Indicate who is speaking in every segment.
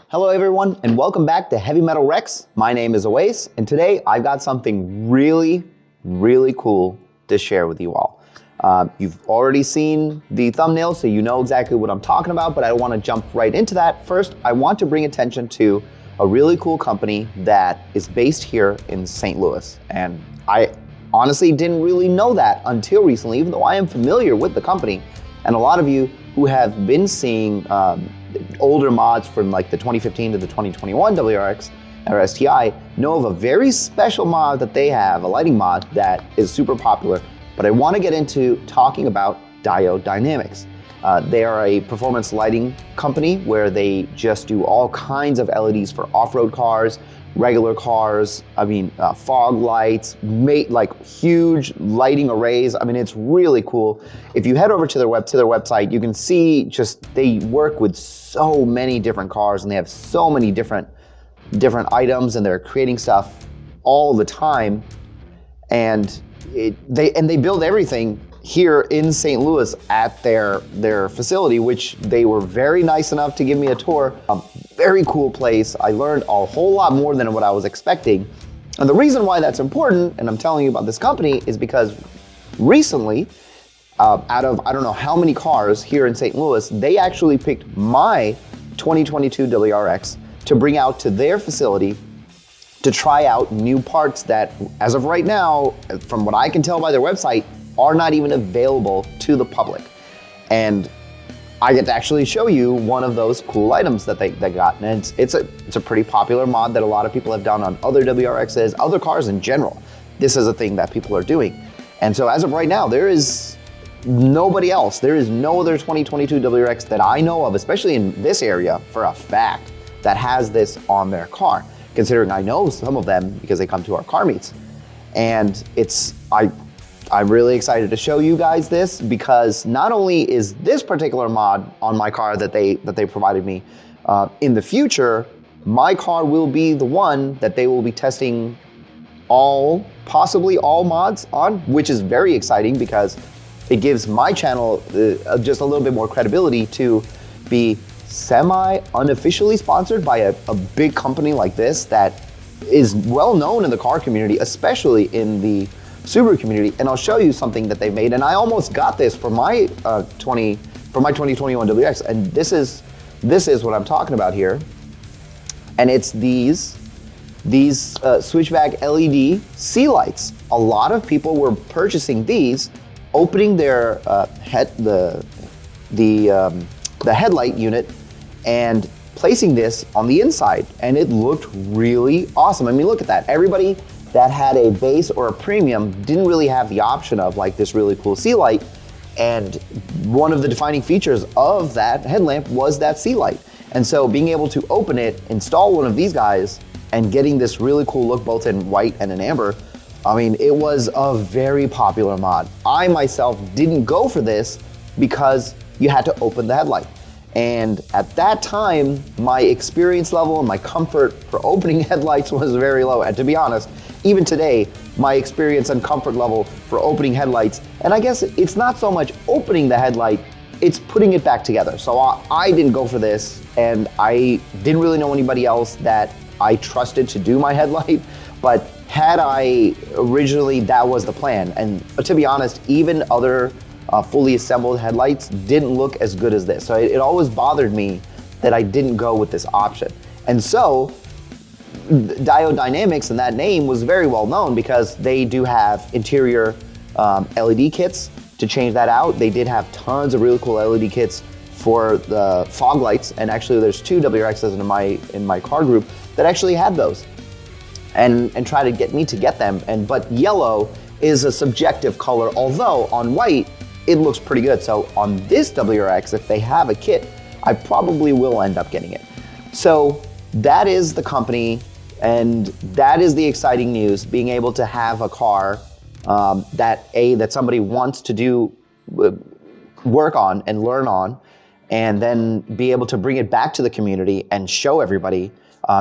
Speaker 1: Hello everyone, and welcome back to Heavy Metal Rex. My name is Awais, and today I've got something really cool to share with you all. You've already seen the thumbnail, so you know exactly what I'm talking about, but I want to jump right into that. First, I want to bring attention to a really cool company that is based here in St. Louis. And I honestly didn't really know that until recently, even though I am familiar with the company. And a lot of you who have been seeing older mods from like the 2015 to the 2021 WRX or STI know of a very special mod that they have, a lighting mod that is super popular. But I want to get into talking about Diode Dynamics. They are a performance lighting company where they just do all kinds of LEDs for off-road cars, regular cars, fog lights, like huge lighting arrays. I mean, it's really cool. If you head over to their website, you can see just they work with so many different cars and they have so many different items and they're creating stuff all the time. And they build everything here in St. Louis at their facility, which they were very nice enough to give me a tour. A very cool place. I learned a whole lot more than what I was expecting. And the reason why that's important, and I'm telling you about this company, is because recently, out of I don't know how many cars here in St. Louis, they actually picked my 2022 WRX to bring out to their facility to try out new parts that, as of right now, from what I can tell by their website, are not even available to the public. And I get to actually show you one of those cool items that they got. And it's a pretty popular mod that a lot of people have done on other WRXs, other cars in general. This is a thing that people are doing. And so as of right now, there is nobody else. There is no other 2022 WRX that I know of, especially in this area for a fact, that has this on their car, considering I know some of them because they come to our car meets. And I'm really excited to show you guys this because not only is this particular mod on my car that they provided me, in the future, my car will be the one that they will be testing possibly all mods on, which is very exciting because it gives my channel just a little bit more credibility to be semi-unofficially sponsored by a big company like this that is well known in the car community, especially in the Subaru community. And I'll show you something that they made. And I almost got this for my 2021 WRX. And this is what I'm talking about here. And it's these switchback LED sea lights. A lot of people were purchasing these, opening their the headlight unit and placing this on the inside, and it looked really awesome. I mean, look at that. Everybody that had a base or a premium didn't really have the option of like this really cool sea light, and one of the defining features of that headlamp was that sea light. And so being able to open it, install one of these guys, and getting this really cool look both in white and in amber, I mean, it was a very popular mod. I myself didn't go for this because you had to open the headlight. And at that time, my experience level and my comfort for opening headlights was very low. And to be honest, even today, my experience and comfort level for opening headlights, and I guess it's not so much opening the headlight, it's putting it back together. So I didn't go for this, and I didn't really know anybody else that I trusted to do my headlight. But had I originally, that was the plan. And to be honest, even other fully assembled headlights didn't look as good as this. So it always bothered me that I didn't go with this option. And so Diode Dynamics, and that name was very well known because they do have interior LED kits to change that out. They did have tons of really cool LED kits for the fog lights, and actually there's two WRXs in my car group that actually had those, and try to get me to get them. But yellow is a subjective color, although on white it looks pretty good. So on this WRX, if they have a kit, I probably will end up getting it. So that is the company, and that is the exciting news, being able to have a car that somebody wants to do work on and learn on, and then be able to bring it back to the community and show everybody.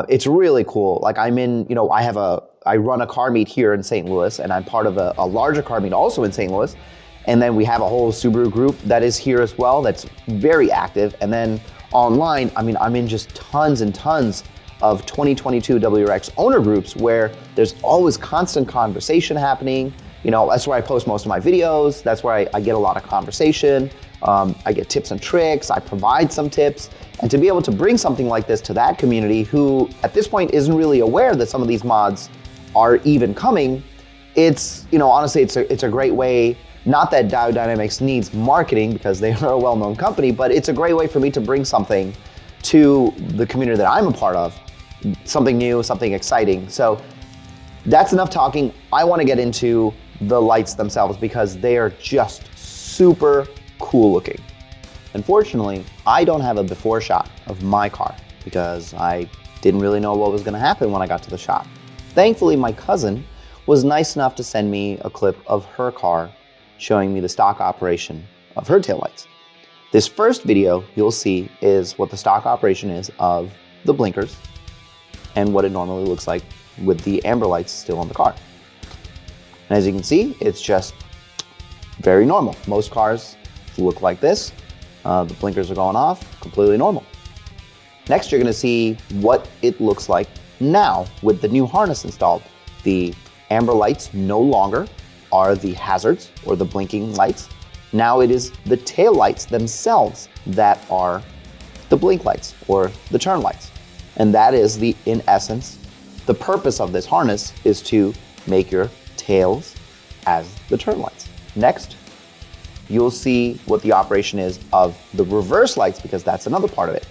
Speaker 1: It's really cool. Like I run a car meet here in St. Louis, and I'm part of a larger car meet also in St. Louis. And then we have a whole Subaru group that is here as well, that's very active. And then online, I mean, I'm in just tons and tons of 2022 WRX owner groups where there's always constant conversation happening. You know, that's where I post most of my videos. That's where I get a lot of conversation. I get tips and tricks. I provide some tips. And to be able to bring something like this to that community who at this point isn't really aware that some of these mods are even coming, it's, you know, honestly, it's a great way. Not that Diode Dynamics needs marketing because they are a well-known company, but it's a great way for me to bring something to the community that I'm a part of, something new, something exciting. So that's enough talking. I want to get into the lights themselves because they are just super cool looking. Unfortunately, I don't have a before shot of my car because I didn't really know what was going to happen when I got to the shop. Thankfully, my cousin was nice enough to send me a clip of her car showing me the stock operation of her taillights. This first video you'll see is what the stock operation is of the blinkers and what it normally looks like with the amber lights still on the car. And as you can see, it's just very normal. Most cars look like this. The blinkers are going off, completely normal. Next, you're gonna see what it looks like now with the new harness installed. The amber lights no longer are the hazards or the blinking lights. Now it is the tail lights themselves that are the blink lights or the turn lights. And that is in essence, the purpose of this harness is to make your tails as the turn lights. Next, you'll see what the operation is of the reverse lights because that's another part of it.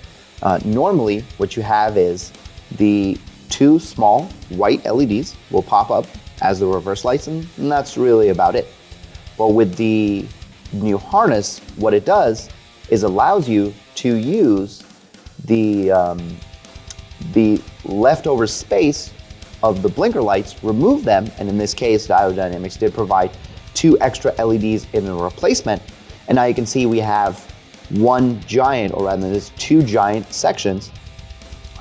Speaker 1: Normally, what you have is the two small white LEDs will pop up as the reverse lights, and that's really about it. But with the new harness, what it does is allows you to use the leftover space of the blinker lights, remove them, and in this case, Diode Dynamics did provide two extra LEDs in a replacement. And now you can see we have one giant, or rather there's two giant sections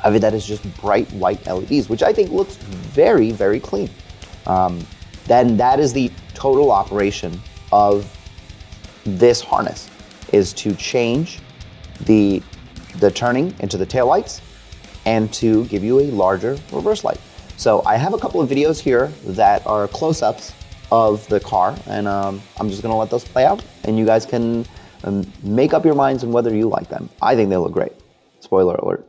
Speaker 1: of it that is just bright white LEDs, which I think looks very, very clean. Then that is the total operation of this harness, is to change the turning into the tail lights and to give you a larger reverse light. So I have a couple of videos here that are close-ups of the car, and I'm just gonna let those play out, and you guys can make up your minds on whether you like them. I think they look great. Spoiler alert.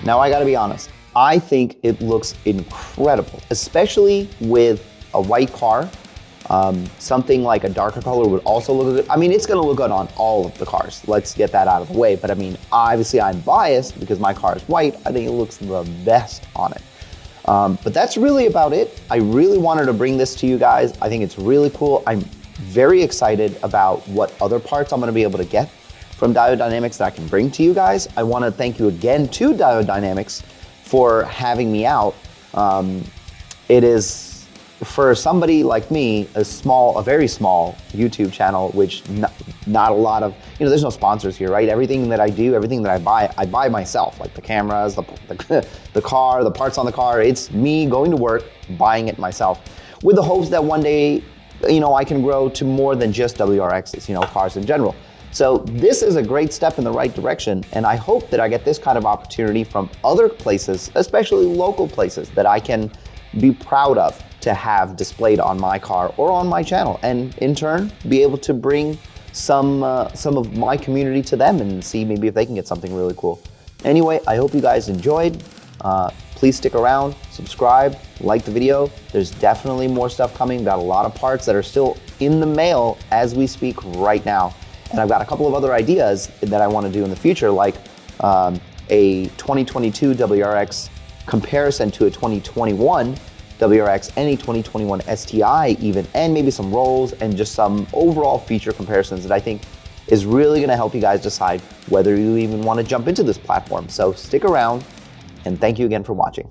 Speaker 1: Now I gotta be honest, I think it looks incredible, especially with a white car. Something like a darker color would also look good. I mean, it's gonna look good on all of the cars. Let's get that out of the way. But I mean, obviously I'm biased because my car is white. I think it looks the best on it. But that's really about it. I really wanted to bring this to you guys. I think it's really cool. I'm very excited about what other parts I'm gonna be able to get from Diode Dynamics that I can bring to you guys. I want to thank you again to Diode Dynamics for having me out. It is, for somebody like me, a very small YouTube channel, which not a lot of, there's no sponsors here, right? Everything that I do, everything that I buy myself, like the cameras, the car, the parts on the car. It's me going to work, buying it myself, with the hopes that one day, I can grow to more than just WRXs, cars in general. So this is a great step in the right direction, and I hope that I get this kind of opportunity from other places, especially local places, that I can be proud of to have displayed on my car or on my channel, and in turn be able to bring some of my community to them and see maybe if they can get something really cool. Anyway, I hope you guys enjoyed. Please stick around, subscribe, like the video. There's definitely more stuff coming. Got a lot of parts that are still in the mail as we speak right now. And I've got a couple of other ideas that I want to do in the future, like a 2022 WRX comparison to a 2021 WRX, any 2021 STI even, and maybe some rolls and just some overall feature comparisons that I think is really going to help you guys decide whether you even want to jump into this platform. So stick around, and thank you again for watching.